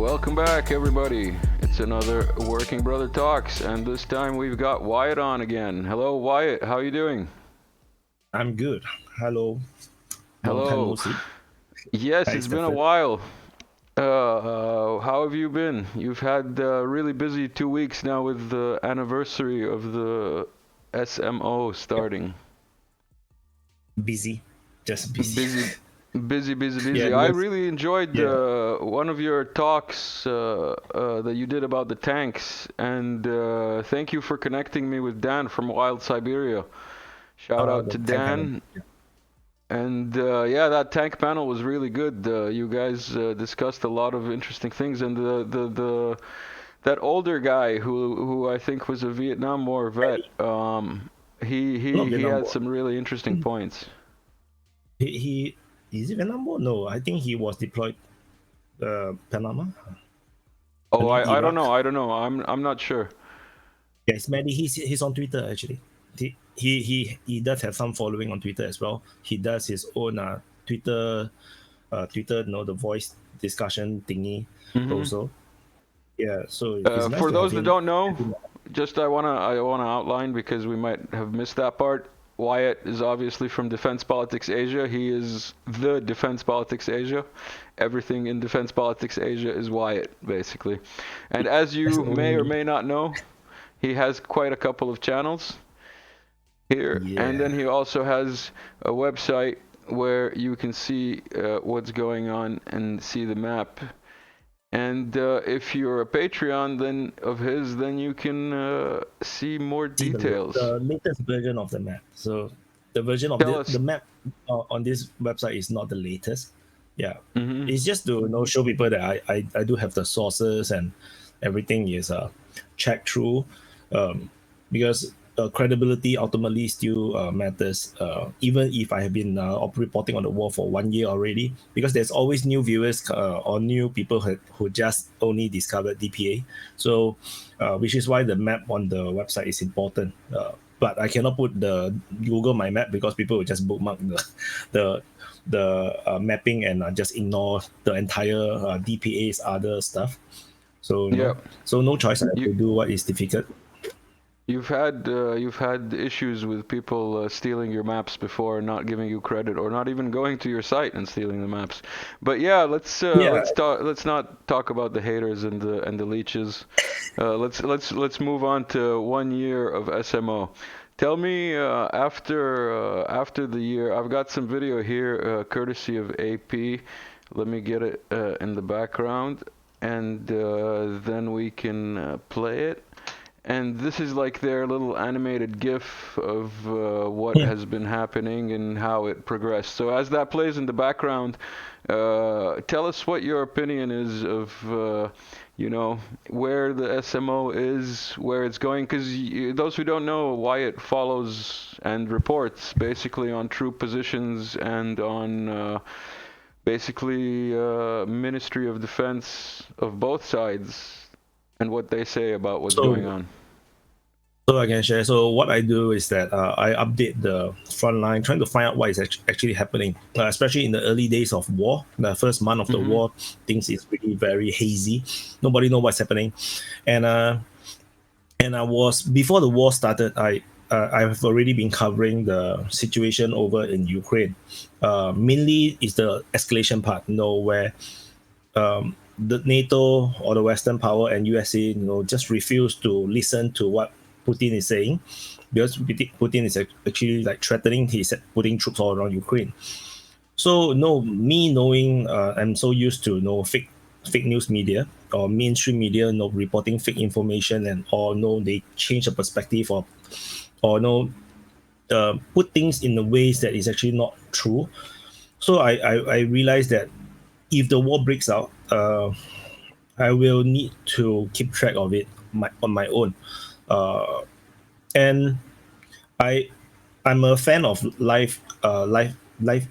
Welcome back, everybody. It's another Working Brother Talks, and this time we've got Wyatt on again. Hello, Wyatt. How are you doing? I'm good. Hello. Long time Hello. no see. Yes, Hi, it's been a Stefan. while. How have you been? You've had really busy 2 weeks now with the anniversary of the SMO starting. Busy. Just busy. Busy, Yeah, busy. I because really enjoyed yeah. one of your talks that you did about the tanks, and thank you for connecting me with Dan from Wild Siberia. Shout out The to tank panel. Dan. Yeah. And yeah, that tank panel was really good. You guys discussed a lot of interesting things, and the that older guy who I think was a Vietnam War vet, Eddie. he Not he he Vietnam had War. some really interesting points. He is it Vietnam War? No, I think he was deployed Panama. Oh, Early I don't Iraq. know. I don't know. I'm not sure. Yes, Maddie. He's on Twitter actually. He does have some following on Twitter as well. He does his own Twitter, the voice discussion thingy Hmm. also. Yeah, so it's nice For to have those that him. don't know, just I wanna outline because we might have missed that part. Wyatt is obviously from Defense Politics Asia. He is the Defense Politics Asia. Everything in Defense Politics Asia is Wyatt, basically. And as That's you the may or only. may not know, he has quite a couple of channels here, and then Yeah. he also has a website where you can see what's going on and see the map. And if you're a Patreon then of his, then you can see more See details. the latest version of the map. So the version of Tell the us. map on this website is not the latest. Yeah, Hmm. it's just to show people that I do have the sources and everything is checked through, because credibility ultimately still matters. Even if I have been reporting on the war for 1 year already, because there's always new viewers or new people who just only discovered DPA. So which is why the map on the website is important. But I cannot put the Google My Map because people will just bookmark the mapping and just ignore the entire DPA's other stuff. So Yeah. so no choice. I have You to do what is difficult. you've had issues with people stealing your maps before, not giving you credit, or not even going to your site and stealing the maps. But yeah, Yeah. let's not talk about the haters and the leeches. Let's move on to 1 year of SMO. Tell me after the year, I've got some video here, courtesy of AP. Let me get it in the background, and then we can play it. And this is like their little animated GIF of what Hmm. has been happening and how it progressed. So as that plays in the background, tell us what your opinion is of, where the SMO is, where it's going. Because those who don't know, Wyatt follows and reports basically on troop positions and on basically Ministry of Defense of both sides and what they say about what's going So on. so I can share. So what I do is that I update the front line, trying to find out what is actually happening, especially in the early days of war. The first month of the Hmm. war, things is really very hazy. Nobody know what's happening, and I was before the war started. I have already been covering the situation over in Ukraine. Mainly is the escalation part, where the NATO or the Western power and USA, just refuse to listen to what Putin is saying, because Putin is actually like threatening. He's putting troops all around Ukraine. So no, me knowing, I'm so used to fake news media or mainstream media, reporting fake information, and or no, they change the perspective, or no, put things in the ways that is actually not true. So I realized that if the war breaks out, I will need to keep track of it on my own. Uh, and I I'm a fan of live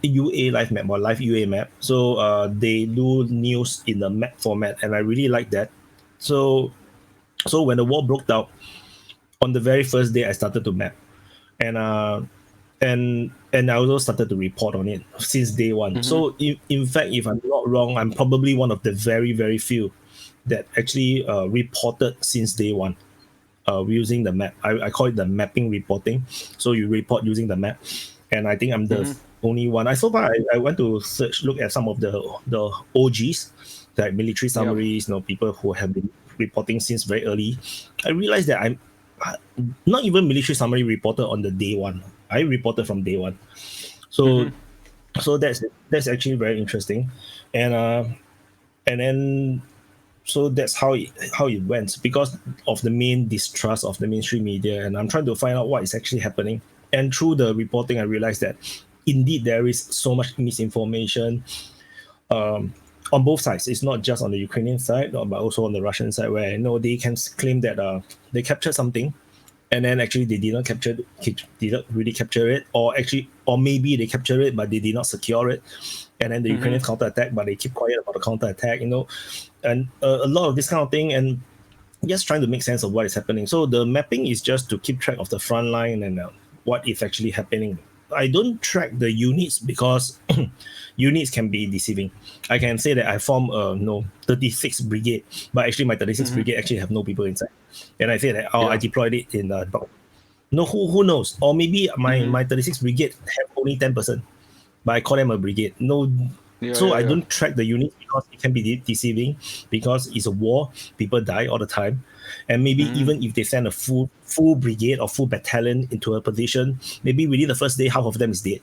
UA live map or live UA map. So they do news in the map format, and I really like that. So when the war broke out, on the very first day, I started to map, and I also started to report on it since day one. Hmm. So in fact, if I'm not wrong, I'm probably one of the very few that actually reported since day one using the map. I call it the mapping reporting. So you report using the map, and I think I'm the only one. I went to look at some of the OGs, like military summaries, people who have been reporting since very early. I realized that I'm not even military summary reported on the day one. I reported from day one. So so that's actually very interesting, and then so that's how it went because of the main distrust of the mainstream media, and I'm trying to find out what is actually happening. And through the reporting, I realized that indeed there is so much misinformation on both sides. It's not just on the Ukrainian side, but also on the Russian side, where they can claim that they captured something, and then actually they did not really capture it, or maybe they capture it but they did not secure it, and then the Ukrainians counterattack, but they keep quiet about the counterattack, and a lot of this kind of thing, and just trying to make sense of what is happening. So the mapping is just to keep track of the front line and what is actually happening. I don't track the units because units can be deceiving. I can say that I form 36th brigade, but actually my 36th brigade actually have no people inside, and I say that I deployed it in who knows, or maybe my 36th brigade have only 10%, but I call them a brigade. I don't track the units because it can be deceiving, because it's a war, people die all the time, and maybe even if they send a full brigade or full battalion into a position, maybe within the first day half of them is dead.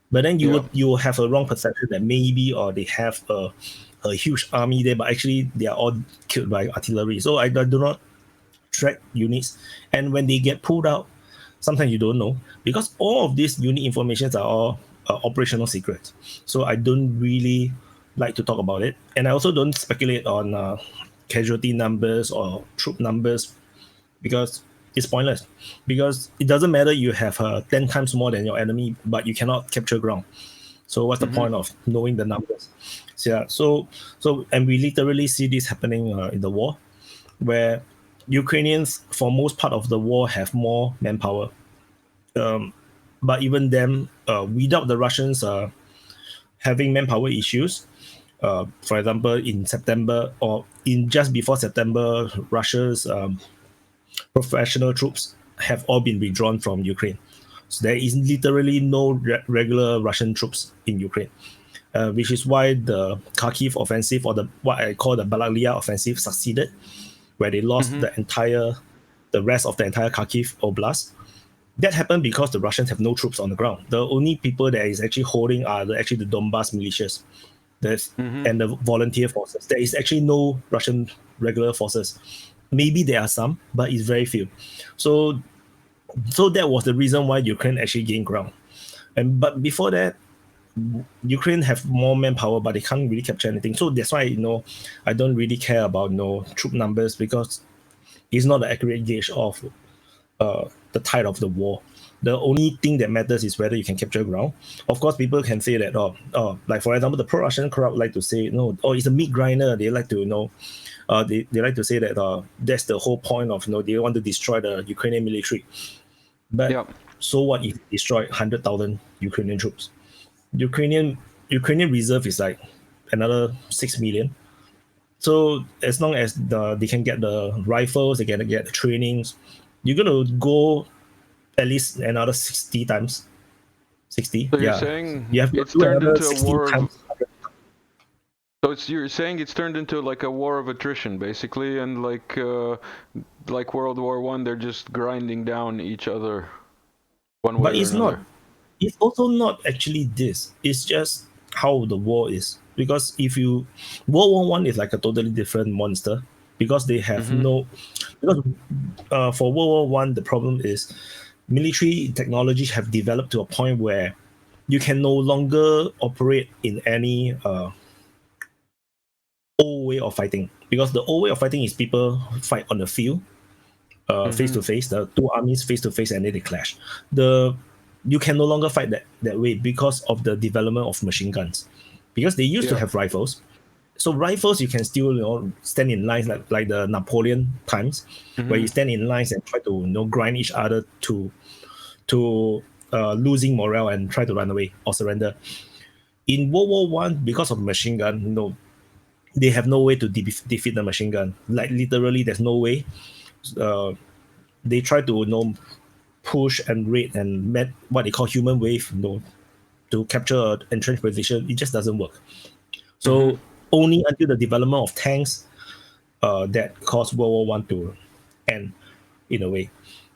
But then you will have a wrong perception that maybe or they have a huge army there, but actually they are all killed by artillery. So I do not track units, and when they get pulled out, sometimes you don't know, because all of these unit informations are all operational secrets. So I don't really like to talk about it, and I also don't speculate on casualty numbers or troop numbers, because it's pointless. Because it doesn't matter you have 10 times more than your enemy, but you cannot capture ground. So what's the point of knowing the numbers? So and we literally see this happening in the war, where Ukrainians, for most part of the war, have more manpower. But even them, without the Russians having manpower issues, for example, in September or in just before September, Russia's professional troops have all been withdrawn from Ukraine. So there is literally no regular Russian troops in Ukraine, which is why the Kharkiv offensive, or what I call the Belarus offensive, succeeded, where they lost the rest of the entire Kharkiv Oblast. That happened because the Russians have no troops on the ground. The only people that is actually holding are the Donbas militias and the volunteer forces. There is actually no Russian regular forces. Maybe there are some, but it's very few. So that was the reason why Ukraine actually gained ground. But before that, Ukraine have more manpower, but they can't really capture anything. So that's why I don't really care about troop numbers, because it's not an accurate gauge of the tide of the war. The only thing that matters is whether you can capture ground. Of course, people can say that, like for example, the pro-Russian crowd like to say, it's a meat grinder. They like to they like to say that that's the whole point of they want to destroy the Ukrainian military. But so what if they destroy 100,000 Ukrainian troops? Ukrainian reserve is like another 6 million. So as long as they can get the rifles, they can get the trainings, you're gonna go at least another 60 times. 60. So you're saying you have to it's turned into a war times. So you're saying it's turned into like a war of attrition, basically, and like World War I, they're just grinding down each other one way But or it's another. not. It's also not actually this. It's just how the war is. Because if you World War I is like a totally different monster, because they have because for World War I the problem is military technologies have developed to a point where you can no longer operate in any old way of fighting, because the old way of fighting is people fight on the field face to face, the two armies face to face, and then they clash. You can no longer fight that way because of the development of machine guns, because they used to have rifles. So rifles you can still stand in lines like the Napoleon times, where you stand in lines and try to grind each other to losing morale and try to run away or surrender. In World War I, because of machine gun, they have no way to defeat the machine gun. Like literally, there's no way. They try to push and raid and met what they call human wave, to capture an entrenched position. It just doesn't work. So only until the development of tanks that caused World War One to end, in a way,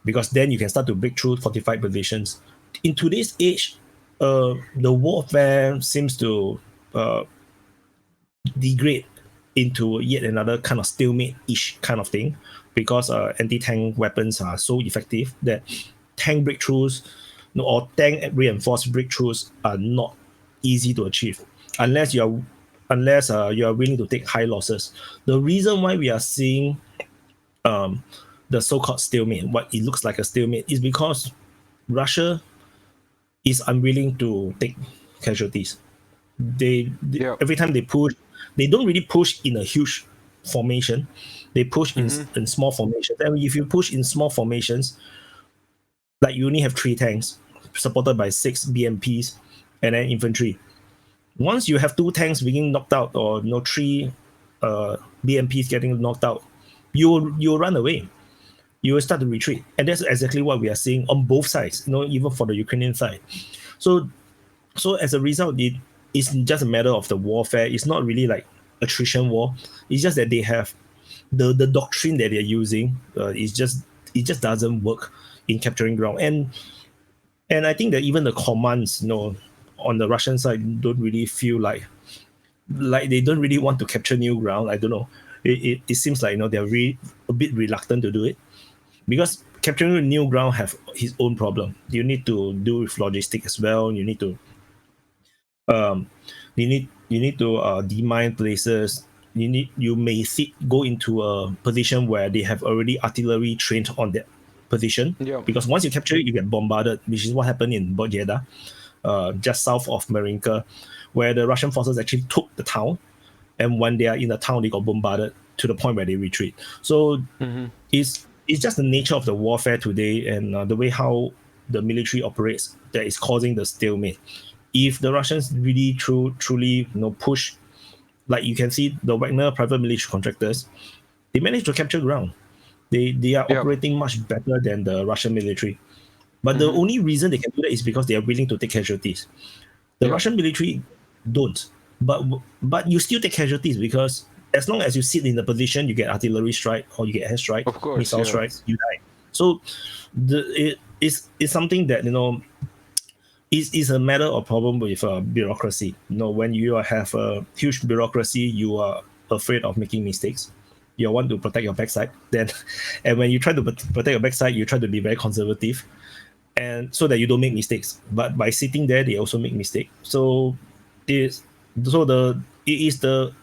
because then you can start to break through fortified positions. In today's age, the warfare seems to degrade into yet another kind of stalemate-ish kind of thing, because anti-tank weapons are so effective that tank breakthroughs or tank reinforced breakthroughs are not easy to achieve unless you are willing to take high losses. The reason why we are seeing the so-called stalemate, what it looks like a stalemate, is because Russia is unwilling to take casualties. They every time they push, they don't really push in a huge formation. They push in small formations. And if you push in small formations, like you only have 3 tanks supported by 6 BMPs and then infantry. Once you have 2 tanks being knocked out, or 3 BMPs getting knocked out, you'll run away. You will start to retreat, and that's exactly what we are seeing on both sides. Even for the Ukrainian side. So as a result, it's just a matter of the warfare. It's not really like attrition war. It's just that they have the doctrine that they're using. It just doesn't work in capturing ground. And I think that even the commands, on the Russian side, don't really feel like they don't really want to capture new ground. I don't know. It seems like they're a bit reluctant to do it, because capturing new ground have his own problem. You need to do with logistics as well. You need to demine places. You may go into a position where they have already artillery trained on that position. Yeah. Because once you capture it, you get bombarded, which is what happened in Bodjeda, just south of Marinka, where the Russian forces actually took the town, and when they are in the town, they got bombarded to the point where they retreat. So it's just the nature of the warfare today, and the way how the military operates, that is causing the stalemate. If the Russians really truly push, like you can see the Wagner private military contractors, they managed to capture ground. They are operating much better than the Russian military. But the only reason they can do that is because they are willing to take casualties. The Russian military don't. But you still take casualties, because as long as you sit in the position, you get artillery strike or you get air strike, missile strikes, you die. So it's something that is a matter of problem with bureaucracy. When you have a huge bureaucracy, you are afraid of making mistakes. You want to protect your backside, and when you try to protect your backside, you try to be very conservative, and so that you don't make mistakes. But by sitting there, they also make mistakes. So it is the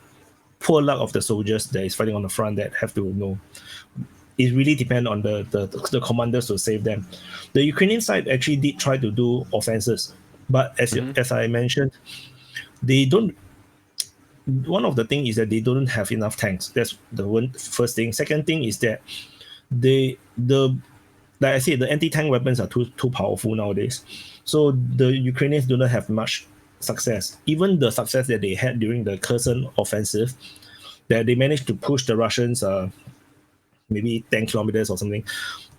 poor luck of the soldiers that is fighting on the front that have to it really depends on the commanders to save them. The Ukrainian side actually did try to do offenses, but as I mentioned, they don't. One of the things is that they don't have enough tanks. That's the first thing. Second thing is that like I said, the anti-tank weapons are too powerful nowadays. So the Ukrainians do not have much success. Even the success that they had during the Kherson offensive, that they managed to push the Russians maybe 10 kilometers or something.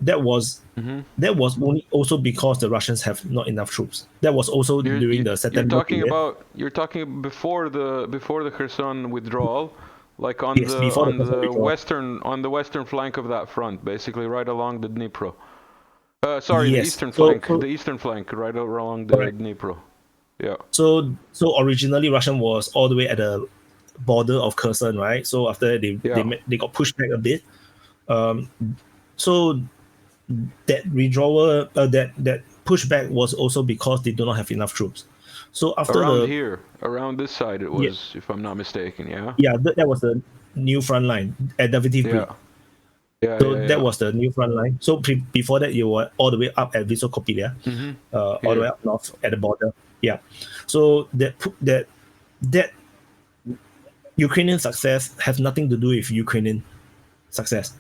That was only also because the Russians have not enough troops. That was also during the September period. You're talking before the Kherson withdrawal, like on Yes, the western flank of that front, basically right along the Dnipro. Sorry, yes. the eastern flank, right along the Dnipro. Yeah. So originally Russian was all the way at the border of Kherson, right? So after they got pushed back a bit. So that withdrawal, that pushback was also because they do not have enough troops. So after around this side, it was, if I'm not mistaken, yeah. Yeah, that was the new front line at Daviti. That was the new front line. So before that, you were all the way up at Visokopilia, all the way up north at the border. Yeah. So that Ukrainian success has nothing to do with Ukrainian success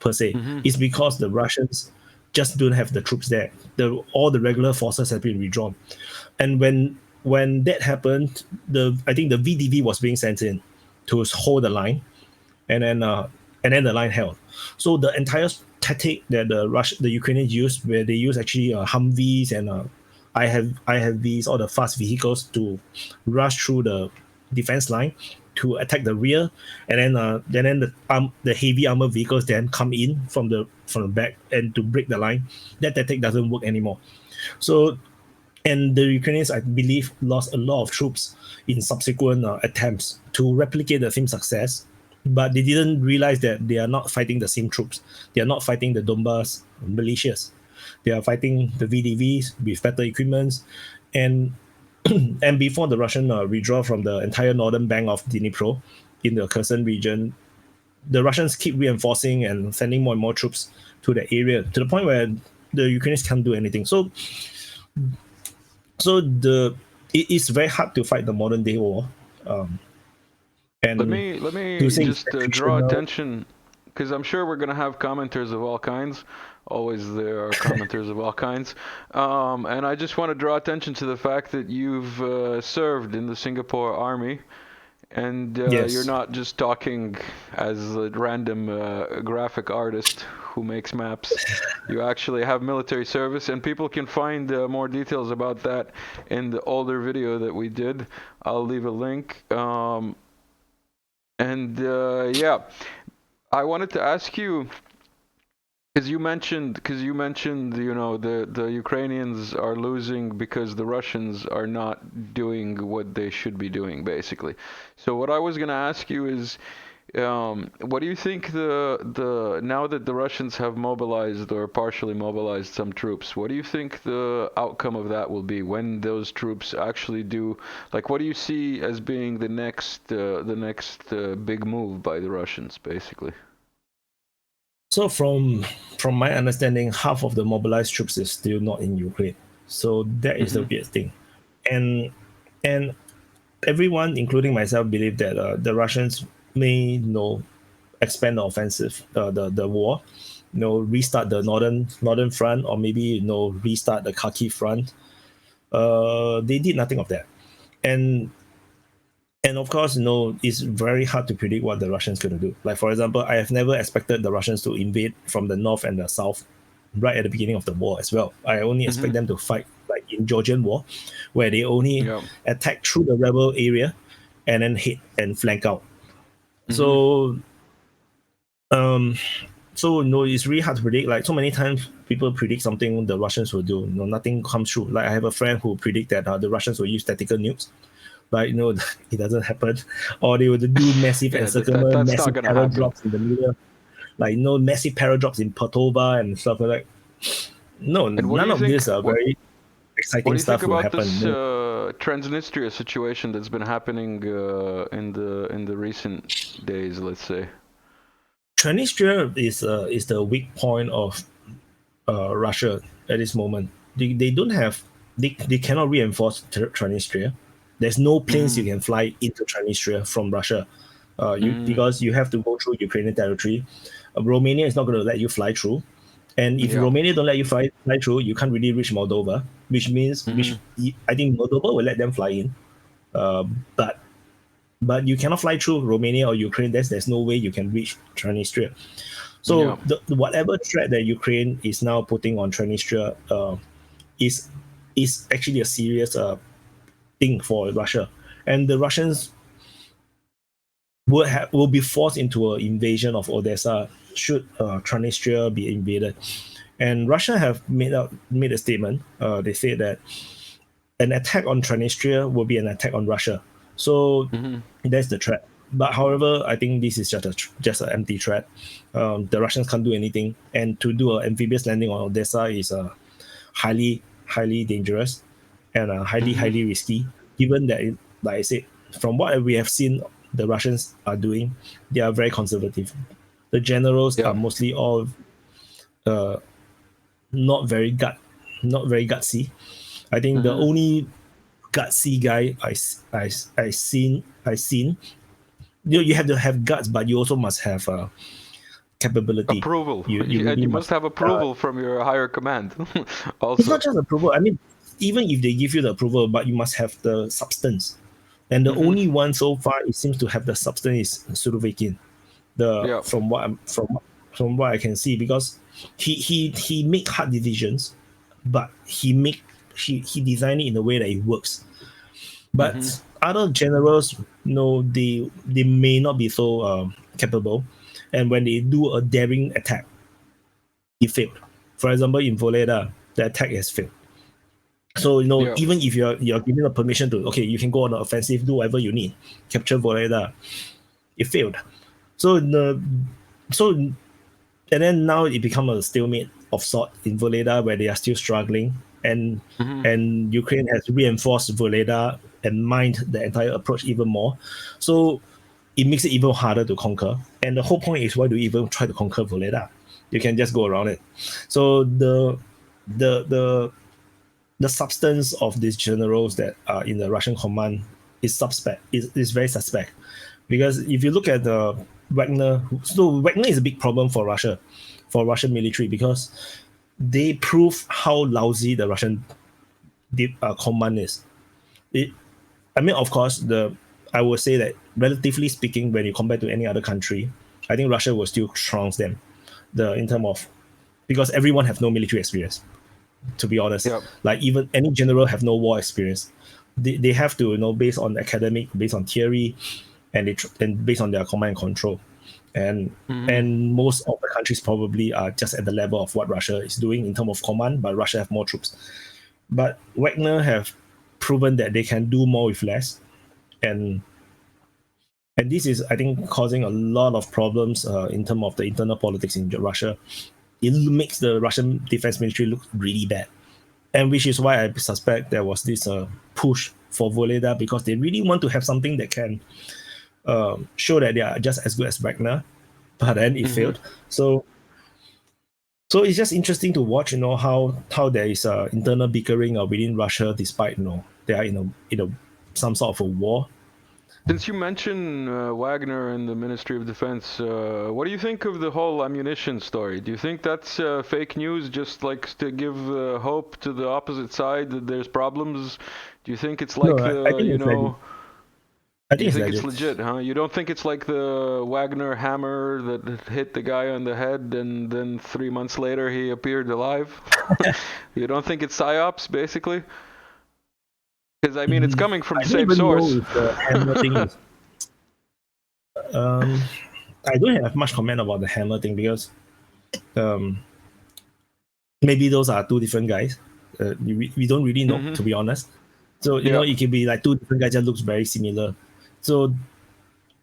per se. It's because the Russians just don't have the troops there. All the regular forces have been withdrawn, and when that happened, I think the VDV was being sent in to hold the line, and then the line held. So the entire tactic that the Ukrainians use, where they use actually Humvees and I have these all the fast vehicles to rush through the defense line to attack the rear, and then the heavy armor vehicles then come in from the back and to break the line. That tactic doesn't work anymore. So, and the Ukrainians, I believe, lost a lot of troops in subsequent attempts to replicate the same success, but they didn't realize that they are not fighting the same troops. They are not fighting the Donbas militias. They are fighting the VDVs with better equipment, and and before the Russian withdraw from the entire northern bank of Dnipro in the Kherson region, the Russians keep reinforcing and sending more and more troops to the area, to the point where the Ukrainians can't do anything. So it is very hard to fight the modern day war. And let me just draw attention, because I'm sure we're going to have commenters of all kinds. Always there are commenters of all kinds. And I just want to draw attention to the fact that you've served in the Singapore Army, and Yes. you're not just talking as a random graphic artist who makes maps. You actually have military service, and people can find more details about that in the older video that we did. I'll leave a link. Yeah, I wanted to ask you, because you mentioned, you know, the Ukrainians are losing because the Russians are not doing what they should be doing, basically. So what I was going to ask you is, what do you think now that the Russians have mobilized or partially mobilized some troops, what do you think the outcome of that will be when those troops actually do, like, what do you see as being the next big move by the Russians, basically? So from my understanding, half of the mobilized troops is still not in Ukraine. So that is the weird thing, and everyone, including myself, believe that the Russians may expand the offensive, the war, restart the northern front, or maybe restart the Kharkiv front. They did nothing of that, and of course, it's very hard to predict what the Russians going to do. Like, for example, I have never expected the Russians to invade from the north and the south right at the beginning of the war as well. I only expect them to fight like in Georgian War, where they only attack through the rebel area and then hit and flank out. So it's really hard to predict. Like, so many times people predict something the Russians will do, nothing comes true. Like, I have a friend who predict that the Russians will use tactical nukes, but it doesn't happen. Or they would do massive encirclement, massive terror drops in the middle, like massive terror drops in Pertova and stuff like that. None of this are very exciting stuff will happen. What do you think about this Transnistria situation that's been happening in the recent days, let's say? Transnistria is the weak point of Russia at this moment. They don't have, they cannot reinforce Transnistria. There's no planes you can fly into Transnistria from Russia, because you have to go through Ukrainian territory. Romania is not going to let you fly through, and if Romania don't let you fly through, you can't really reach Moldova, which means I think Moldova will let them fly in, but you cannot fly through Romania or Ukraine. There's no way you can reach Transnistria. So whatever threat that Ukraine is now putting on Transnistria is actually a serious thing for Russia, and the Russians will be forced into an invasion of Odessa should Transnistria be invaded. And Russia have made a statement. They say that an attack on Transnistria will be an attack on Russia. So that's the threat. But however, I think this is just an empty threat. The Russians can't do anything, and to do an amphibious landing on Odessa is highly dangerous and highly risky, given that, like I said, from what we have seen the Russians are doing, they are very conservative. The generals are mostly all not very gutsy. I think the only gutsy guy I seen, you have to have guts, but you also must have capability. Approval. You must have approval from your higher command. Also, it's not just approval. I mean, even if they give you the approval, but you must have the substance. and the only one so far it seems to have the substance is Slovakian. Yeah. From what I can see, because he make hard decisions, but he designed it in a way that it works. But other generals, they may not be so capable, and when they do a daring attack, it failed. For example, in Voleda, the attack has failed. So Yeah. even if you're given a permission to, okay, you can go on the offensive, do whatever you need, capture Voleda, it failed. So and then now it become a stalemate of sort in Voleda, where they are still struggling, and Ukraine has reinforced Voleda and mined the entire approach even more. So it makes it even harder to conquer. And the whole point is, why do you even try to conquer Voleda? You can just go around it. So the substance of these generals that are in the Russian command is suspect. Is very suspect, because if you look at the Wagner, so Wagner is a big problem for Russian military, because they prove how lousy the Russian command is. I mean, of course, I would say that relatively speaking, when you compare to any other country, I think Russia will still trump them. In terms of, because everyone have no military experience. To be honest, Yep. like even any general have no war experience. They have to based on academic, based on theory, and and based on their command and control, and most of the countries probably are just at the level of what Russia is doing in terms of command, but Russia have more troops. But Wagner have proven that they can do more with less, and this is, I think, causing a lot of problems in terms of the internal politics in Russia. It makes the Russian defense ministry look really bad, and which is why I suspect there was this push for Voleda, because they really want to have something that can show that they are just as good as Wagner, but then it failed. So it's just interesting to watch, how there is internal bickering within Russia, despite they are in a some sort of a war. Since you mentioned Wagner and the Ministry of Defense, what do you think of the whole ammunition story? Do you think that's fake news, just like to give hope to the opposite side that there's problems? Do you think it's like I think it's legit, huh? You don't think it's like the Wagner hammer that hit the guy on the head and then 3 months later he appeared alive? You don't think it's psyops, basically? Because I mean, it's coming from the same source. The hammer thing is, I don't have much comment about the hammer thing, because maybe those are two different guys. We don't really know, to be honest. So it can be like two different guys that looks very similar. So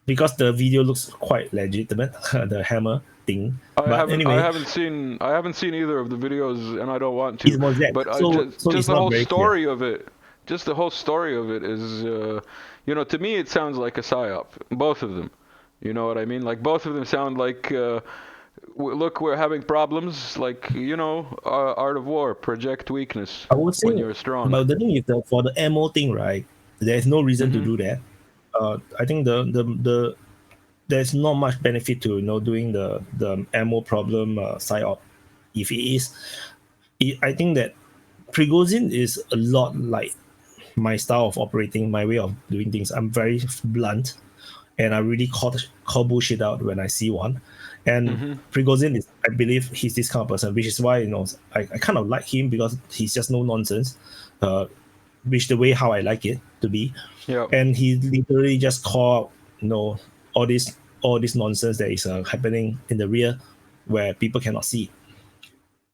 because the video looks quite legitimate, the hammer thing. I haven't seen either of the videos, and I don't want to. But just the whole story of it. Just the whole story of it is, to me it sounds like a psyop. Both of them. You know what I mean? Like both of them sound like, look, we're having problems. Like art of war, project weakness. I would say, when you're strong. But the thing is that for the ammo thing, right? There's no reason to do that. I think there's not much benefit to doing the ammo problem psyop. If it is, I think that Prigozhin is a lot like my style of operating, my way of doing things. I'm very blunt, and I really call bullshit out when I see one. And Prigozhin is, I believe, he's this kind of person, which is why I kind of like him, because he's just no nonsense, which the way how I like it to be. Yeah. And he literally just call all this nonsense that is happening in the rear, where people cannot see.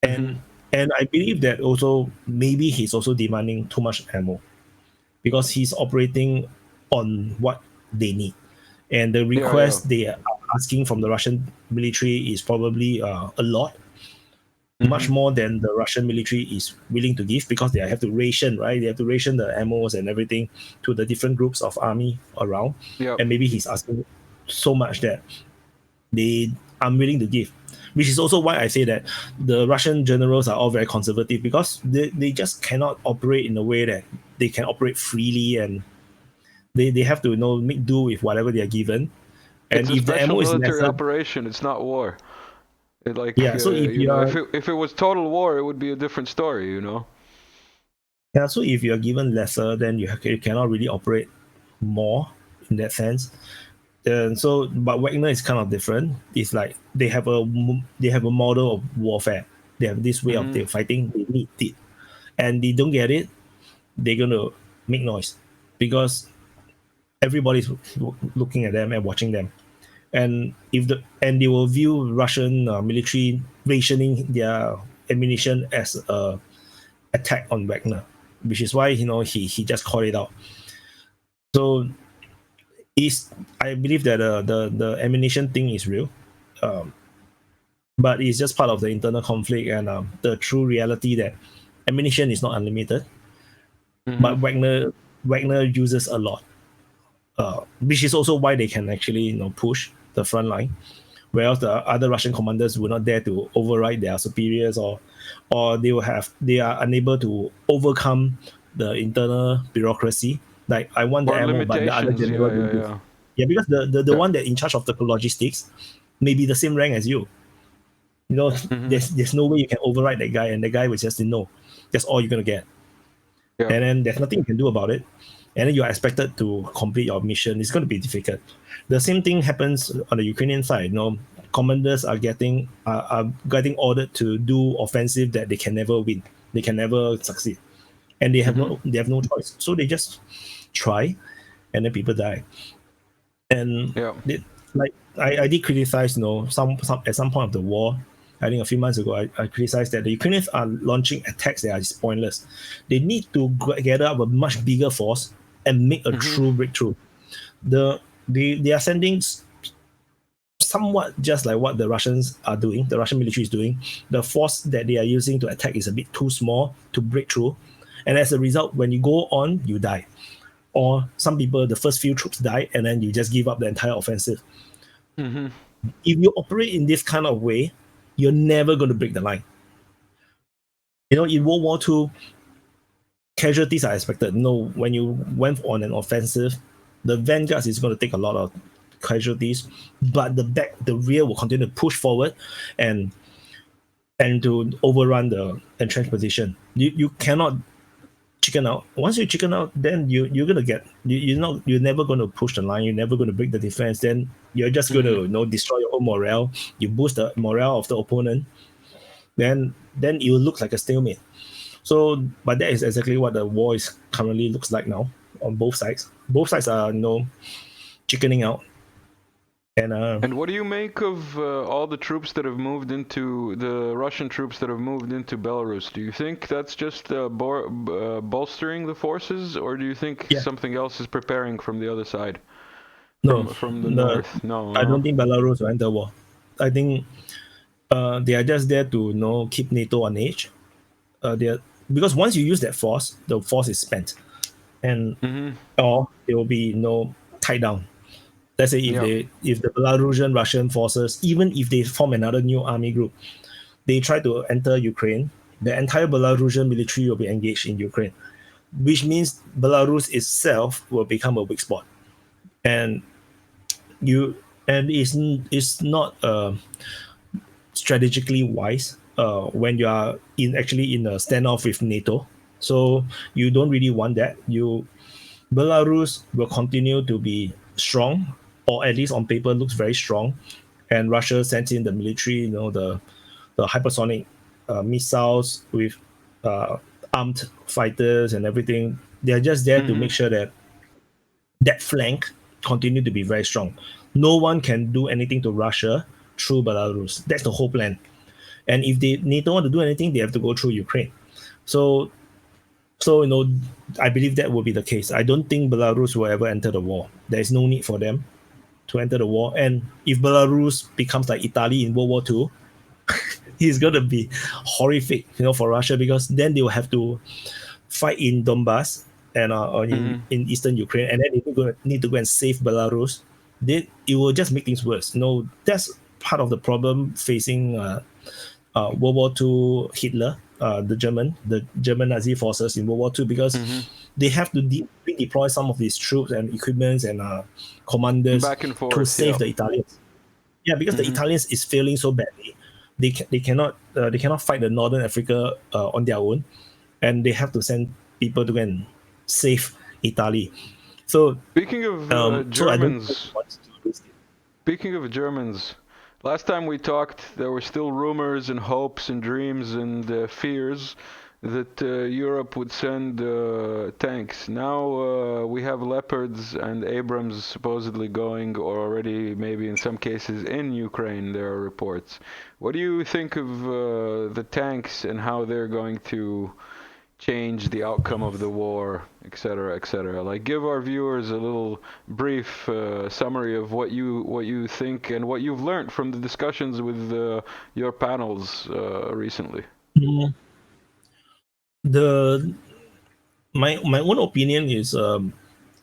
And I believe that also maybe he's also demanding too much ammo, because he's operating on what they need, and the request they are asking from the Russian military is probably a lot, much more than the Russian military is willing to give, because they have to ration, right? They have to ration the ammos and everything to the different groups of army around, and maybe he's asking so much that they are unwilling to give. Which is also why I say that the Russian generals are all very conservative, because they just cannot operate in a way that they can operate freely, and they have to make do with whatever they are given. And it's if the ammo is military lesser, operation, it's not war. So if it was total war, it would be a different story, Yeah, so if you are given lesser, then you cannot really operate more in that sense. But Wagner is kind of different. It's like they have a model of warfare. They have this way of their fighting. They need it, and they don't get it. They're gonna make noise because everybody's looking at them and watching them. And they will view Russian military rationing their ammunition as a attack on Wagner, which is why he just called it out. So I believe that the ammunition thing is real, but it's just part of the internal conflict and the true reality that ammunition is not unlimited. But Wagner uses a lot, which is also why they can actually push the front line, whereas the other Russian commanders will not dare to override their superiors, or they are unable to overcome the internal bureaucracy. Like, I want the Or ammo, but the other limitations. general didn't give. Yeah, because the one that in charge of the logistics may be the same rank as you. There's no way you can override that guy, and the guy will just say no. That's all you're gonna get. Yeah. And then there's nothing you can do about it. And then you are expected to complete your mission. It's going to be difficult. The same thing happens on the Ukrainian side. Commanders are getting ordered to do offensive that they can never win. They can never succeed, and they have no choice. So they just try, and then people die. And I did criticize, some at some point of the war. I think a few months ago, I criticized that the Ukrainians are launching attacks that are pointless. They need to gather up a much bigger force and make a true breakthrough. They are sending somewhat just like what the Russians are doing, the Russian military is doing. The force that they are using to attack is a bit too small to break through. And as a result, when you go on, you die. Or some people, the first few troops die, and then you just give up the entire offensive. If you operate in this kind of way, you're never going to break the line. In World War II, casualties are expected. When you went on an offensive, the vanguard is going to take a lot of casualties, but the rear will continue to push forward and to overrun the entrenched position. You cannot chicken out. Once you chicken out, then you're gonna get you're never going to push the line. You're never going to break the defense. Then you're just going to destroy your own morale. You boost the morale of the opponent. Then it will look like a stalemate. So, but that is exactly what the war is currently looks like now on both sides. Both sides are chickening out. And what do you make of all the troops that have moved into the Russian troops that have moved into Belarus? Do you think that's just bolstering the forces, or do you think something else is preparing from the other side? From the north? No, I don't think Belarus will enter war. I think they are just there to keep NATO on edge. Because once you use that force, the force is spent, and or it will be tied down. Let's say if the Belarusian Russian forces, even if they form another new army group, they try to enter Ukraine, the entire Belarusian military will be engaged in Ukraine, which means Belarus itself will become a weak spot, and it's not strategically wise when you are in a standoff with NATO. So you don't really want that. Belarus will continue to be strong, or at least on paper looks very strong, and Russia sends in the military, the hypersonic missiles with armed fighters and everything. They are just there to make sure that flank continue to be very strong. No one can do anything to Russia through Belarus. That's the whole plan. And if NATO want to do anything, they have to go through Ukraine. So I believe that will be the case. I don't think Belarus will ever enter the war. There is no need for them to enter the war. And if Belarus becomes like Italy in World War II, it's going to be horrific, for Russia, because then they will have to fight in Donbass and or in eastern Ukraine, and then they need to go and save Belarus. It will just make things worse. That's part of the problem facing World War II Hitler, the German Nazi forces in World War II, because they have to redeploy some of these troops and equipments and commanders back and forth, to save the Italians. Yeah, because the Italians is failing so badly, they cannot fight the Northern Africa on their own, and they have to send people to go and save Italy. So Speaking of so I don't Germans, want to risk it. speaking of Germans, last time we talked, there were still rumors and hopes and dreams and fears that Europe would send tanks. Now we have Leopards and Abrams supposedly going, or already maybe in some cases in Ukraine, there are reports. What do you think of the tanks and how they're going to change the outcome of the war, etc., etc.? Like, give our viewers a little brief summary of what you think and what you've learned from the discussions with your panels recently. Mm, the my own opinion is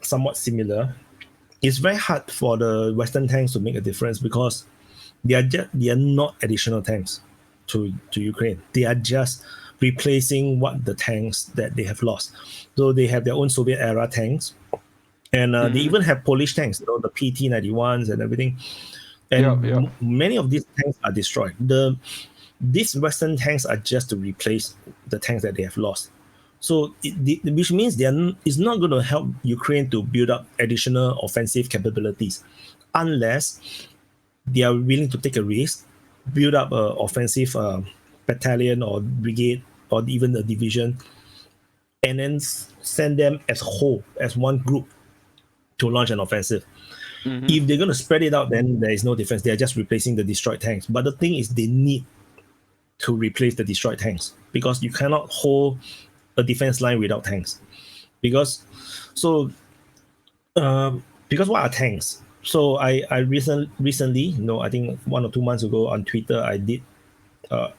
somewhat similar. It's very hard for the Western tanks to make a difference because they are not additional tanks to Ukraine. They are just replacing what the tanks that they have lost. So they have their own Soviet era tanks, and they Mm-hmm. even have Polish tanks, the PT-91s and everything. Yeah, And yeah. many of these tanks are destroyed. These Western tanks are just to replace the tanks that they have lost. So, which means it's not going to help Ukraine to build up additional offensive capabilities, unless they are willing to take a risk, build up an offensive battalion or brigade or even a division, and then send them as a whole, as one group, to launch an offensive. Mm-hmm. If they're going to spread it out, then there is no difference. They are just replacing the destroyed tanks. But the thing is, they need to replace the destroyed tanks because you cannot hold a defense line without tanks. Because so because what are tanks? So I recently, I think 1 or 2 months ago on Twitter, I did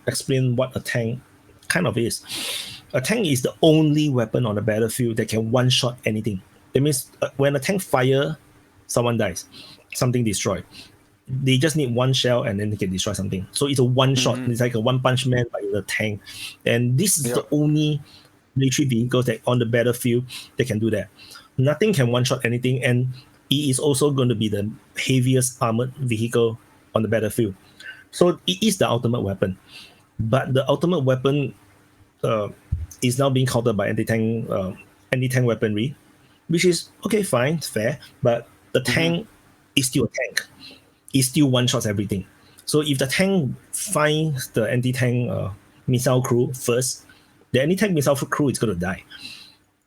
explain what a tank kind of is. A tank is the only weapon on the battlefield that can one shot anything. That means when a tank fire, someone dies, something destroyed. They just need one shell and then they can destroy something. So it's a one shot. Mm-hmm. It's like a one punch man, but in a tank. And this is Yeah. the only military vehicles that on the battlefield that can do that. Nothing can one shot anything, and it is also going to be the heaviest armored vehicle on the battlefield. So it is the ultimate weapon. But the ultimate weapon uh, is now being countered by anti-tank weaponry, which is okay, fine, fair. But the Mm-hmm. tank is still a tank. It still one shots everything. So if the tank finds the anti-tank missile crew first, the anti-tank missile crew is going to die.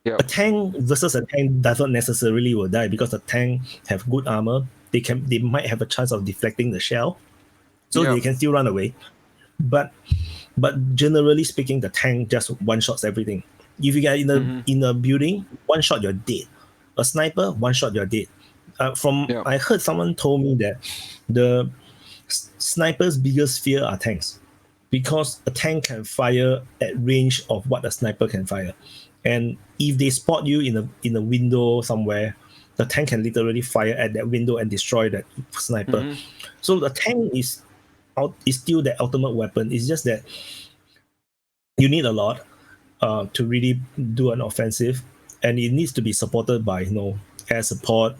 Yeah. A tank versus a tank doesn't necessarily will die because the tank have good armor. They might have a chance of deflecting the shell, so Yeah. they can still run away. But generally speaking, the tank just one shots everything. If you get Mm-hmm. in a building, one shot you're dead. A sniper, one shot you're dead. Yeah. I heard someone told me that the sniper's biggest fear are tanks because a tank can fire at range of what a sniper can fire, and if they spot you in a window somewhere, the tank can literally fire at that window and destroy that sniper. Mm-hmm. So the tank is still the ultimate weapon. It's just that you need a lot to really do an offensive, and it needs to be supported by air support,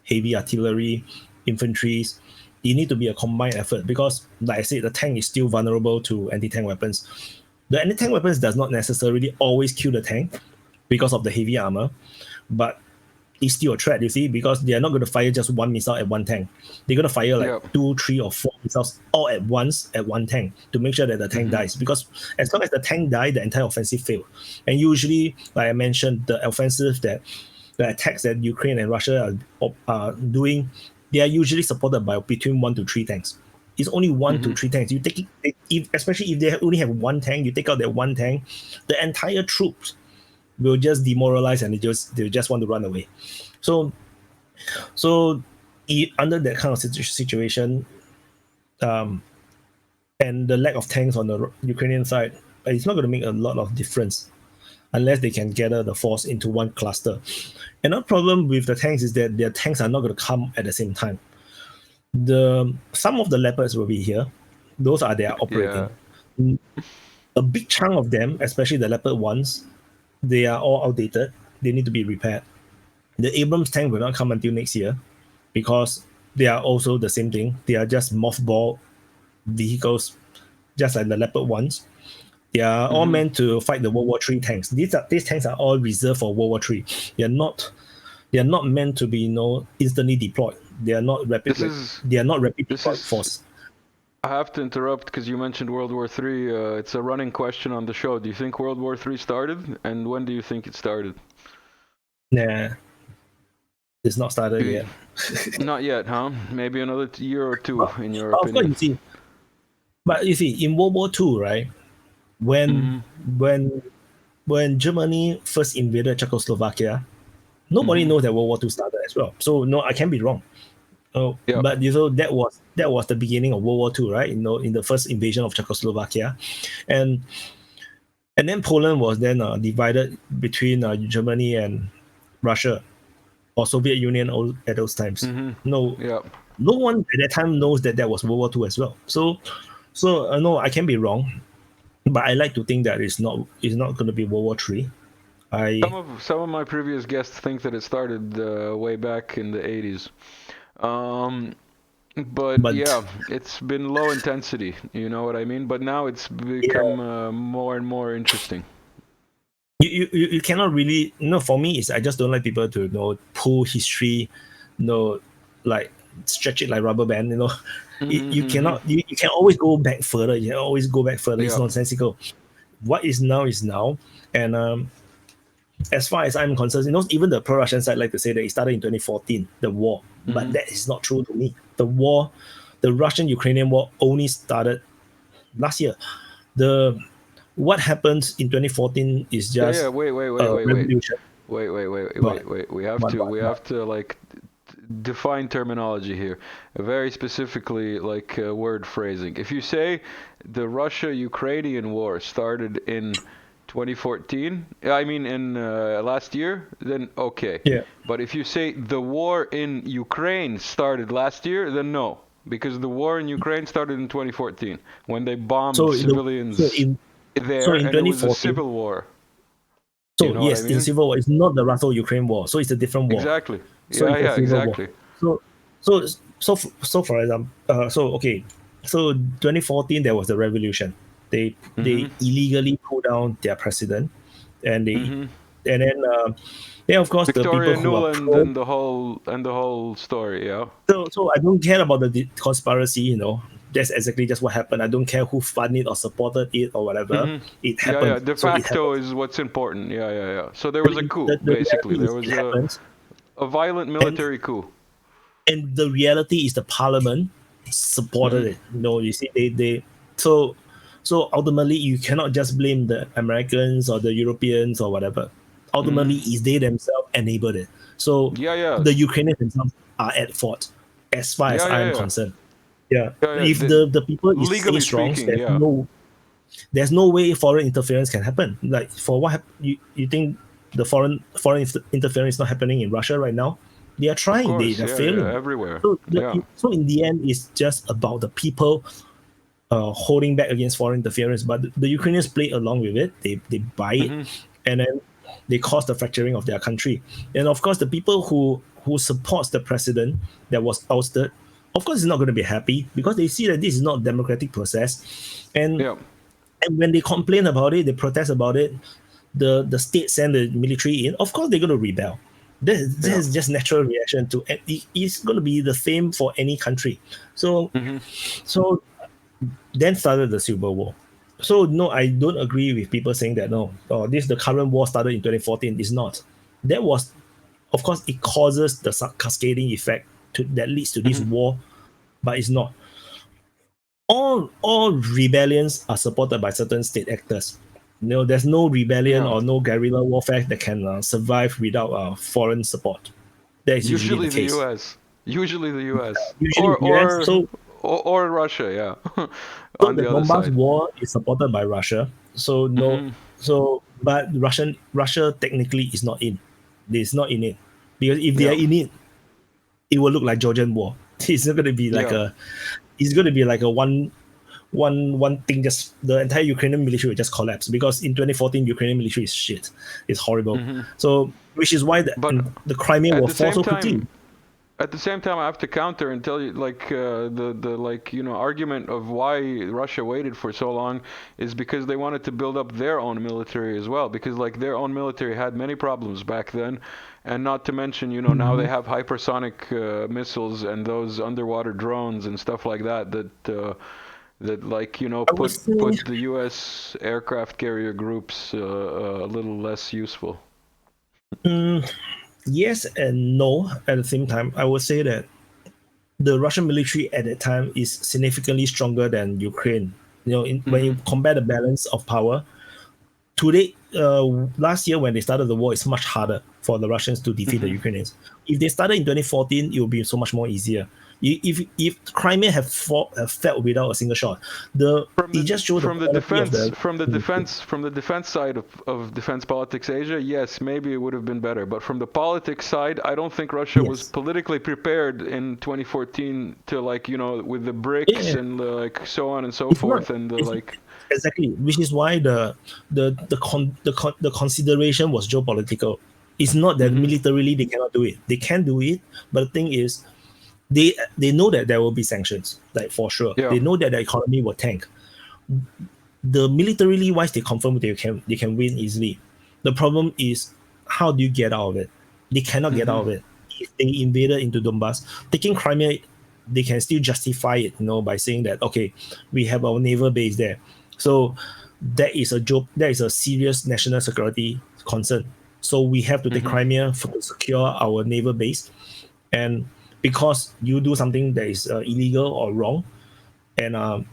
heavy artillery, infantry. It need to be a combined effort because, like I said, the tank is still vulnerable to anti-tank weapons. The anti-tank weapons does not necessarily always kill the tank because of the heavy armor, but it's still a threat, you see, because they are not going to fire just one missile at one tank. They're going to fire like Yeah. 2, 3, or 4 missiles all at once at one tank to make sure that the tank Mm-hmm. dies. Because as long as the tank dies, the entire offensive fails. And usually, like I mentioned, the attacks that Ukraine and Russia are doing, they are usually supported by between 1 to 3 tanks. It's only 1 to 3 Mm-hmm. tanks. You take it, especially if they only have one tank, you take out that one tank, the entire troops will just demoralize and they just want to run away. So under that kind of situation, and the lack of tanks on the Ukrainian side, it's not going to make a lot of difference unless they can gather the force into one cluster. Another problem with the tanks is that their tanks are not going to come at the same time. Some of the leopards will be here; those are their operating. Yeah. A big chunk of them, especially the leopard ones, they are all outdated. They need to be repaired. The Abrams tank will not come until next year because they are also the same thing. They are just mothball vehicles, just like the Leopard ones. They are all Mm-hmm. meant to fight the World War III tanks. These tanks are all reserved for World War III. They are not They are not meant to be, instantly deployed. They are not rapid. They are not rapid deployed force. I have to interrupt because you mentioned World War III. It's a running question on the show. Do you think World War III started, and when do you think it started? Nah, it's not started yet. Not yet, huh? Maybe another year or two, in your opinion. Of course, you see, in World War II, right? When Germany first invaded Czechoslovakia, nobody knows that World War II started as well. So no, I can be wrong. Yep. But that was the beginning of World War II, right? In the first invasion of Czechoslovakia, and then Poland was then divided between Germany and Russia or Soviet Union at those times. No one at that time knows that was World War II as well. So no, I can be wrong, but I like to think that it's not going to be World War III. Some of my previous guests think that it started way back in the 80s. But yeah, it's been low intensity, you know what I mean? But now it's become more and more interesting. You cannot really, for me, I just don't like people to pull history, like stretch it like rubber band, you cannot, you can always go back further. You can always go back further. It's nonsensical. What is now is now. And as far as I'm concerned, even the pro-Russian side like to say that it started in 2014, the war. But that is not true to me. The Russian-Ukrainian war only started last year. What happened in 2014 is just revolution. Wait. We have to like define terminology here. Very specifically, like word phrasing. If you say the Russia-Ukrainian war started in 2014, I mean in last year, then okay. Yeah. But if you say the war in Ukraine started last year, then no. Because the war in Ukraine started in 2014 when they bombed civilians there, and it was a civil war. So you know yes, it's a civil war. It's not the Russo-Ukraine war. So it's a different war. Exactly. So yeah, exactly. War. So for example, so 2014 there was the revolution. They illegally pulled down their president, and then of course Victoria the people Nuland who are and the whole story, yeah. So I don't care about the conspiracy, That's exactly just what happened. I don't care who funded or supported it or whatever. It happened. Yeah. De facto is what's important. Yeah. So there was a coup, basically. There was a violent military coup. And the reality is the parliament supported it. You see, they so ultimately you cannot just blame the Americans or the Europeans or whatever. Ultimately, is they themselves enabled it. So the Ukrainians themselves are at fault, as far as I'm concerned. Yeah. If the people is stay strong, there's no way foreign interference can happen. Like for what you think the foreign interference is not happening in Russia right now? They are trying. They are failing everywhere. So in the end, it's just about the people holding back against foreign interference. But the Ukrainians play along with it. They buy it, and then they cause the fracturing of their country. And of course, the people who supports the president that was ousted, of course, is not going to be happy because they see that this is not a democratic process. And when they complain about it, they protest about it, the state send the military in, of course, they're going to rebel. This is just natural reaction to it. It's going to be the same for any country. So then started the Civil War. So no, I don't agree with people saying that the current war started in 2014. It's not. That was, of course, it causes the cascading effect that leads to this war, but it's not. All rebellions are supported by certain state actors. There's no rebellion or no guerrilla warfare that can survive without foreign support. That is usually the case. US. Usually the US. Or Russia, yeah. So the Donbass war is supported by Russia. So but Russia technically is not in. It's not in it. Because if they are in it, it will look like Georgian war. It's not gonna be like it's gonna be like a one thing, just the entire Ukrainian military will just collapse, because in 2014 Ukrainian military is shit. It's horrible. So which is why the Crimea was fought so quickly. at the same time, I have to counter and tell you, like the argument of why Russia waited for so long is because they wanted to build up their own military as well. Because like their own military had many problems back then, and not to mention, now they have hypersonic missiles and those underwater drones and stuff like that that I would say put the U.S. aircraft carrier groups a little less useful. yes and no at the same time. I would say that the Russian military at that time is significantly stronger than Ukraine. When you compare the balance of power, today, last year when they started the war, it's much harder for the Russians to defeat the Ukrainians. If they started in 2014, it would be so much more easier. If Crimea have fell without a single shot, it just shows from the defense side of DefensePoliticsAsia, yes, maybe it would have been better. But from the politics side, I don't think Russia was politically prepared in 2014 to with the BRICS and so on and so forth Exactly, which is why the consideration was geopolitical. It's not that militarily they cannot do it. They can do it, but the thing is, they know that there will be sanctions, like for sure. Yeah. They know that the economy will tank. The militarily wise, they confirm they can win easily. The problem is, how do you get out of it? They cannot get out of it. If they invaded into Donbass, taking Crimea, they can still justify it, by saying that, okay, we have our naval base there. So that is a serious national security concern. So we have to take Crimea to secure our naval base. And because you do something that is illegal or wrong, and I'm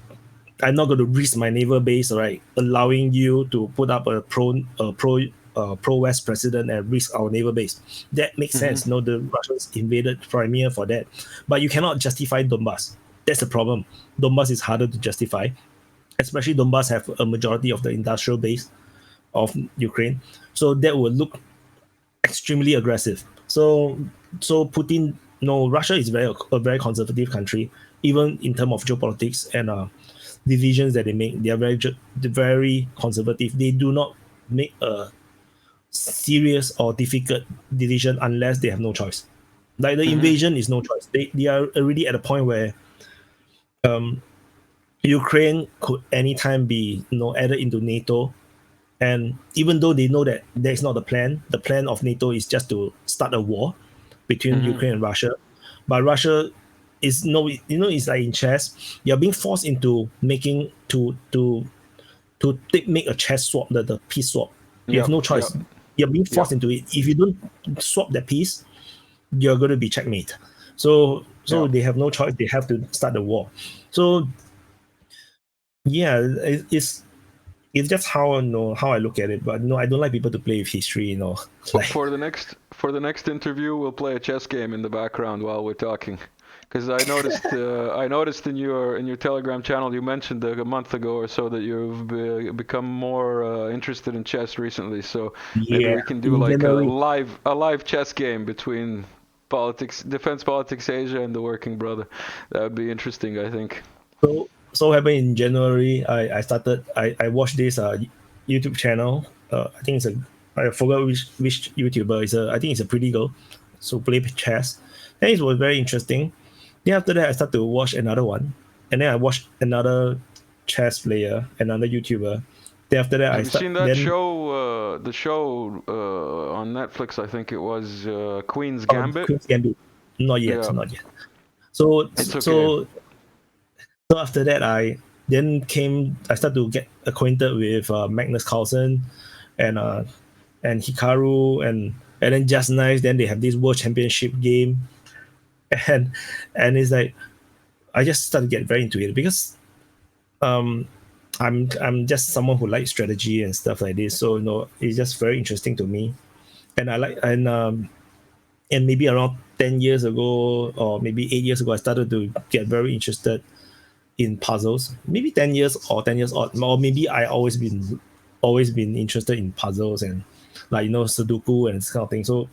not going to risk my naval base, right, allowing you to put up a pro-West president and risk our naval base. That makes sense. The Russians invaded Crimea for that. But you cannot justify Donbass. That's the problem. Donbass is harder to justify, especially Donbass have a majority of the industrial base of Ukraine. So that would look extremely aggressive. So Putin, Russia is a very conservative country, even in terms of geopolitics and divisions that they make. They are very conservative. They do not make a serious or difficult decision unless they have no choice. Like the invasion is no choice. They are already at a point where Ukraine could anytime be added into NATO. And even though they know that that is not the plan of NATO is just to start a war between Ukraine and Russia. But Russia is it's like in chess, you're being forced into making make a chess swap, the piece swap. You have no choice. You're being forced into it. If you don't swap that piece, you're going to be checkmate. So they have no choice. They have to start the war. So yeah, it's just how I look at it. But I don't like people to play with history. For the next interview, we'll play a chess game in the background while we're talking. Because I noticed in your Telegram channel you mentioned a month ago or so that you've become more interested in chess recently. So maybe we can do like a live chess game between DefensePoliticsAsia and the Working Brother. That would be interesting, I think. So happened in January. I watched this YouTube channel. I think I forgot which YouTuber. I think it's a pretty girl. So play chess, and it was very interesting. Then after that, I started to watch another one, and then I watched another chess player, another YouTuber. Then after that, have you seen that show? The show on Netflix, I think it was Queen's Gambit. Queen's Gambit. Not yet. So it's okay. So after that, I started to get acquainted with Magnus Carlsen and Hikaru, and then just nice. Then they have this World Championship game, and it's like I just started to get very into it because I'm just someone who likes strategy and stuff like this. So it's just very interesting to me, and I like and maybe around 10 years ago or maybe 8 years ago, I started to get very interested in puzzles. Maybe 10 years or maybe I always been interested in puzzles and Sudoku and this kind of thing. So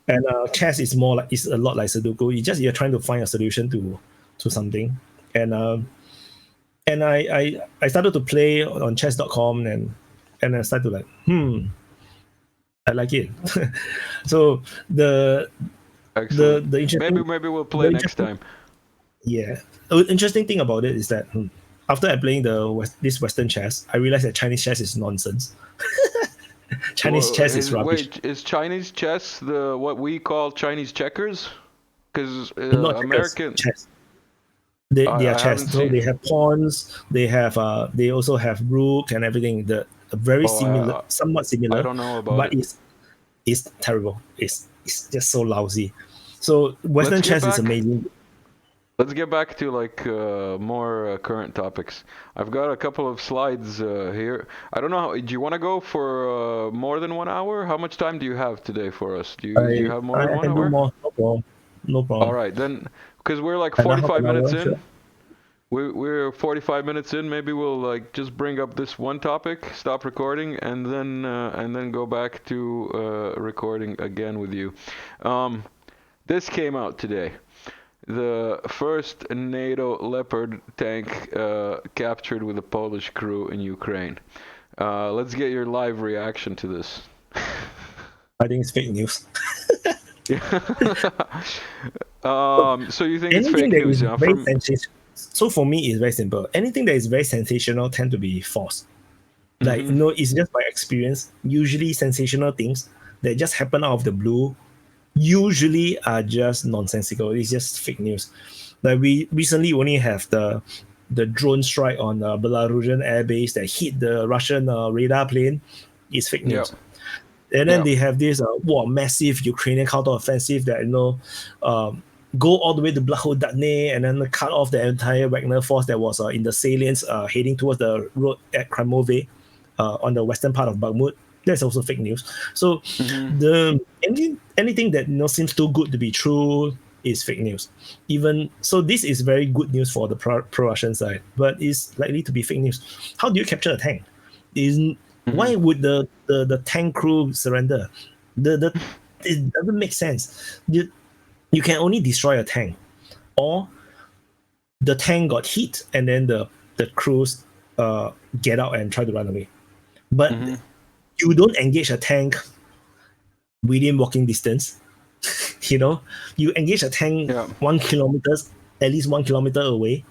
and chess is it's a lot like Sudoku. You're trying to find a solution to something. And I started to play on chess.com and I started to I like it. So Excellent. the interesting Maybe we'll play next time. Yeah, interesting thing about it is that after I playing this Western chess, I realized that Chinese chess is nonsense. Chinese chess is rubbish. Wait, is Chinese chess what we call Chinese checkers? Because Not checkers, American chess. They are I chess. haven't So seen. they have pawns. They also have rook and everything. The very Oh, similar, somewhat I similar, don't know about but it. it's terrible. It's just so lousy. So Let's Western get chess is back. amazing. Let's get back to like more current topics. I've got a couple of slides here. I don't know. Do you want to go for more than 1 hour? How much time do you have today for us? Do you have more than I one can do hour? more. No problem. No All problem. right, then, because we're like Another half 45 an minutes hour, in. sure. We're 45 minutes in. Maybe we'll like just bring up this one topic, stop recording, and then go back to recording again with you. This came out today. The first NATO Leopard tank captured with a Polish crew in Ukraine. Let's get your live reaction to this. I think it's fake news. So you think it's Anything fake that news, is yeah? very sensational. So for me, it's very simple. Anything that is very sensational tend to be false. Like it's just by experience. Usually, sensational things that just happen out of the blue usually are just nonsensical. It's just fake news. Like we recently only have the drone strike on Belarusian airbase that hit the Russian radar plane. It's fake news. Yep. And then they have this massive Ukrainian counteroffensive that go all the way to Blahoddatne and then cut off the entire Wagner force that was in the salients heading towards the road at Kramove on the western part of Bakhmut. That's also fake news. So anything that seems too good to be true is fake news. Even so, this is very good news for the pro-Russian side, but it's likely to be fake news. How do you capture a tank? Why would the tank crew surrender? It doesn't make sense. You can only destroy a tank, or the tank got hit and then the crews get out and try to run away. But you don't engage a tank within walking distance. You engage a tank 1 kilometer, at least 1 kilometer away.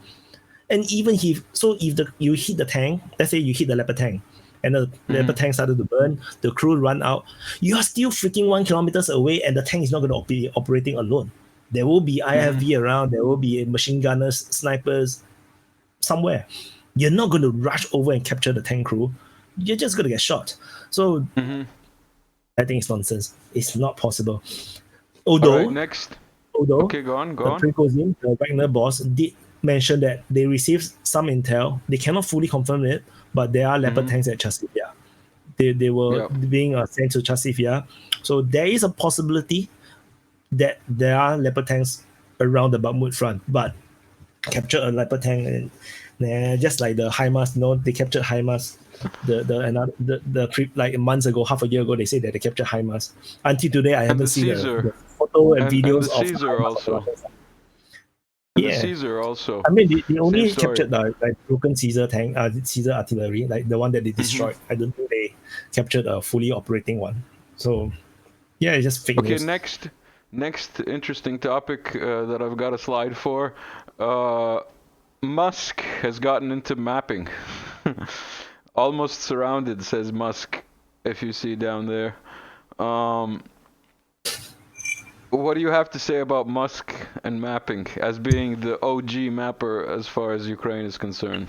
And even if you hit the tank, let's say you hit the leopard tank, and the leopard tank started to burn, the crew run out, you are still freaking 1 kilometer away, and the tank is not going to be operating alone. There will be IFV around, there will be machine gunners, snipers somewhere. You're not going to rush over and capture the tank crew. You're just going to get shot. So I think it's nonsense. It's not possible. Although, okay, go on. Prigozhin, the Wagner boss, did mention that they received some intel. They cannot fully confirm it, but there are leopard tanks at Chasivya. They were being sent to Chasivya. So there is a possibility that there are leopard tanks around the Bakhmut front, but capture a leopard tank, just like the HIMARS, they captured HIMARS. Like months ago, half a year ago, they said that they captured HIMARS. Until today, I haven't seen the photo and videos and the of Caesar also. And the Caesar also. I mean, they only captured the broken Caesar tank, Caesar artillery, like the one that they destroyed. I don't think they captured a fully operating one. So, yeah, it's just fake news. Okay, next interesting topic that I've got a slide for. Musk has gotten into mapping. Almost surrounded, says Musk, if you see down there. What do you have to say about Musk and mapping as being the OG mapper as far as Ukraine is concerned?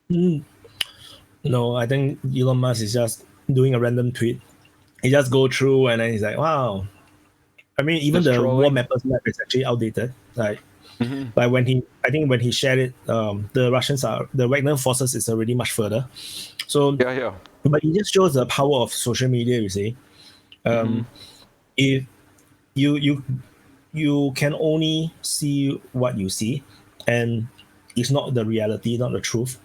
No, I think Elon Musk is just doing a random tweet. He just go through and then he's like, wow. I mean, even just the trolling. War Mappers map is actually outdated. Like when he shared it, the Wagner forces is already much further. So but it just shows the power of social media. You see, if you can only see what you see, and it's not the reality, not the truth.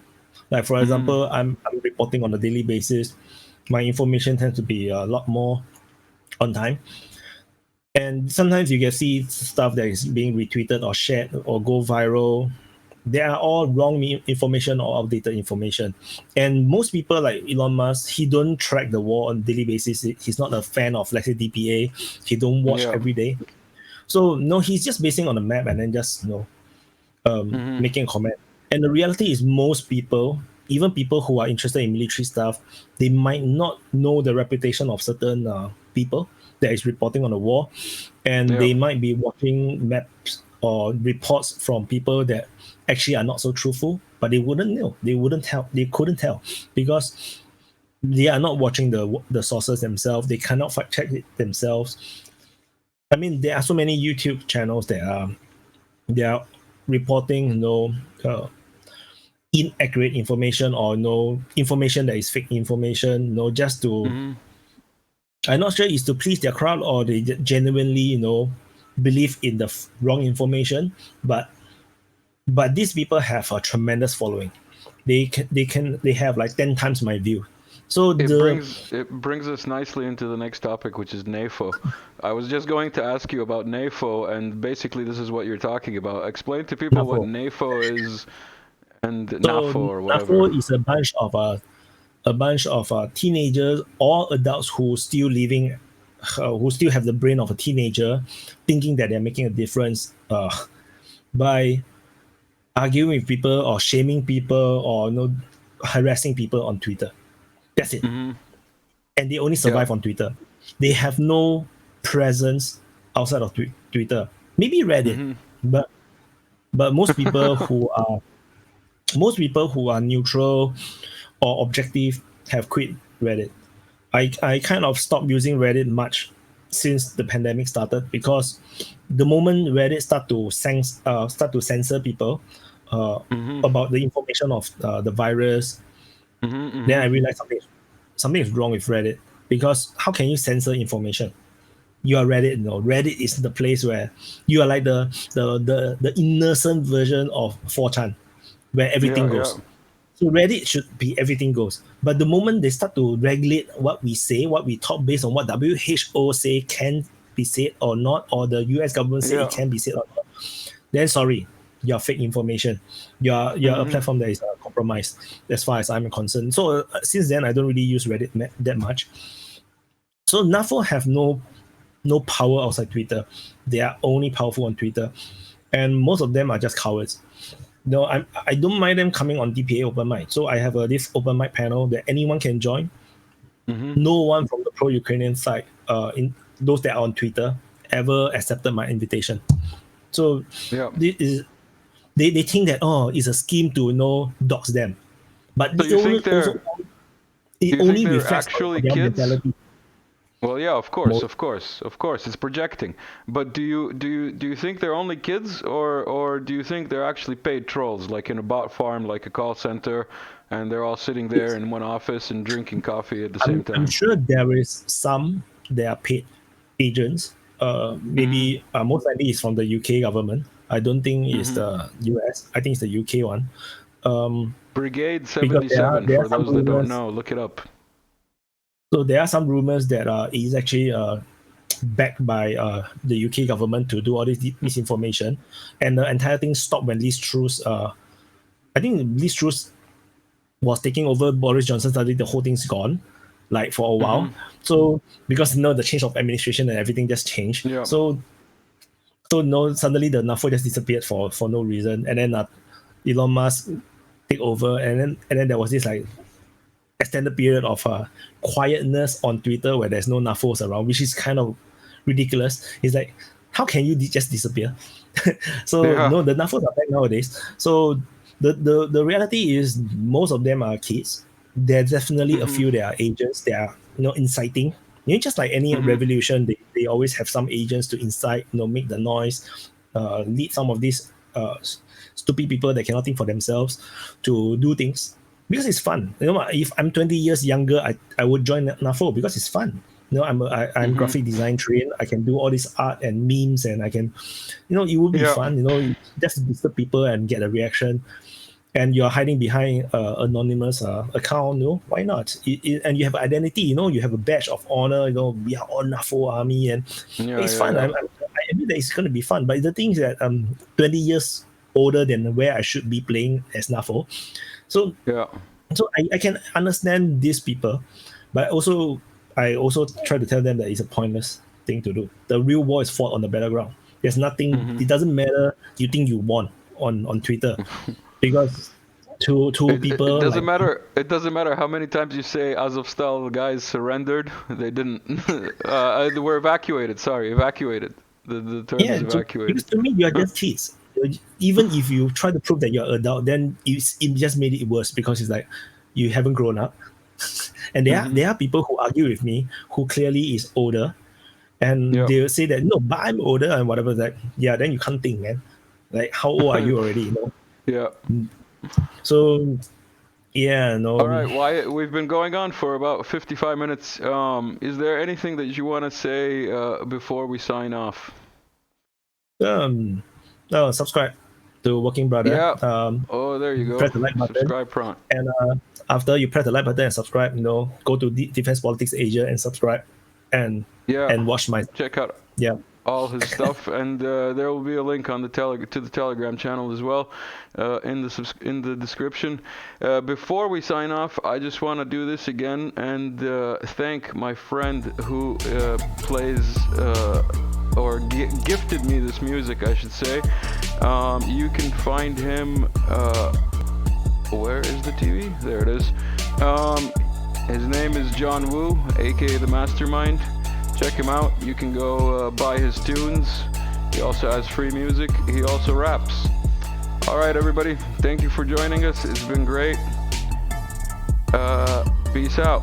Like for example, I'm reporting on a daily basis. My information tends to be a lot more on time. And sometimes you can see stuff that is being retweeted or shared or go viral they are all wrong information or outdated information. And most people like Elon Musk, he don't track the war on a daily basis. He's not a fan of, let's say, DPA. He don't watch Yeah. every day. So no, he's just basing on the map and then just making a comment. And the reality is, most people, even people who are interested in military stuff, they might not know the reputation of certain people that is reporting on the war, and Yeah. they might be watching maps or reports from people that actually are not so truthful, but they wouldn't know. They wouldn't tell. They couldn't tell because they are not watching the sources themselves. They cannot fact check it themselves. I mean, there are so many YouTube channels that are reporting inaccurate information or information that is fake information, just to I'm not sure it's to please their crowd or they genuinely believe in the wrong information, but these people have a tremendous following. They have like 10 times my view. So it brings us nicely into the next topic, which is NAFO. I was just going to ask you about NAFO, and basically this is what you're talking about. Explain to people what NAFO is and NAFO or whatever. NAFO is a bunch of teenagers or adults who still have the brain of a teenager, thinking that they're making a difference by arguing with people or shaming people or harassing people on Twitter. That's it. And they only survive on Twitter. They have no presence outside of Twitter. Maybe Reddit, but most people who are neutral or objective have quit Reddit. I kind of stopped using Reddit much since the pandemic started, because the moment Reddit start to censor people about the information of the virus, then I realized something is wrong with Reddit. Because how can you censor information? You are Reddit. Reddit is the place where you are like the innocent version of 4chan, where everything goes. Yeah. So Reddit should be everything goes. But the moment they start to regulate what we say, what we talk based on what WHO say can be said or not, or the US government say it can be said or not, then sorry, you're fake information. You're a platform that is compromised as far as I'm concerned. So since then, I don't really use Reddit that much. So NAFO have no power outside Twitter. They are only powerful on Twitter. And most of them are just cowards. I don't mind them coming on DPA open mic. So I have this open mic panel that anyone can join. No one from the pro-Ukrainian side, in those that are on Twitter, ever accepted my invitation. So this is, they think that it's a scheme to dox them. But so it only reflects actually their kids? mentality. Well, yeah, of course, it's projecting. But do you think they're only kids, or do you think they're actually paid trolls, like in a bot farm, like a call center, and they're all sitting there in one office and drinking coffee at the same time? I'm sure there is some that are paid agents. Maybe most likely it's from the UK government. I don't think it's the US. I think it's the UK one. Brigade 77, for those that don't know, look it up. So there are some rumors that is actually backed by the UK government to do all this misinformation, and the entire thing stopped when Liz Truss. I think Liz Truss was taking over Boris Johnson. Suddenly, the whole thing's gone, like for a while. So because the change of administration and everything just changed. Yeah. So suddenly the NAFO just disappeared for no reason, and then Elon Musk take over, and then there was this like extended period of quietness on Twitter where there's no NAFOs around, which is kind of ridiculous. It's like, how can you just disappear? So the NAFOs are back nowadays. So the reality is most of them are kids. There's definitely a few that are agents. They are inciting. Just like any revolution, they always have some agents to incite, make the noise, lead some of these stupid people that cannot think for themselves to do things. Because it's fun. If I'm 20 years younger, I would join NAFO because it's fun. I'm graphic design trained. I can do all this art and memes, and I can, it would be fun. Just disturb people and get a reaction. And you're hiding behind anonymous account. Why not? And you have identity. You have a badge of honor. We are all NAFO army, and it's fun. I admit that it's going to be fun. But the thing is that 20 years older than where I should be playing as NAFO. So I can understand these people, but I also try to tell them that it's a pointless thing to do. The real war is fought on the battleground. There's nothing. It doesn't matter. You think you won on Twitter, because to people it doesn't matter. It doesn't matter how many times you say Azovstal guys surrendered. They didn't. They were evacuated. Sorry, evacuated. The term is evacuated. Because to me, you are just kids. Even if you try to prove that you're adult, then it just made it worse, because it's like you haven't grown up. And there are people who argue with me who clearly is older, and they'll say that no, but I'm older and whatever. That then you can't think, man. Like, how old are you already? So no. All right, Wyatt, we've been going on for about 55 minutes. Is there anything that you want to say before we sign off? Subscribe to Working Brother. There you go. Press the like button. Subscribe prompt. And after you press the like button and subscribe, go to DefensePoliticsAsia and subscribe, and watch my check out all his stuff, and there will be a link on the to the Telegram channel as well in the description. Before we sign off, I just want to do this again and thank my friend who plays or gifted me this music, I should say. You can find him. Where is the TV? There it is. His name is John Woo, aka the Mastermind. Check him out. You can go buy his tunes. He also has free music. He also raps. All right, everybody. Thank you for joining us. It's been great. Peace out.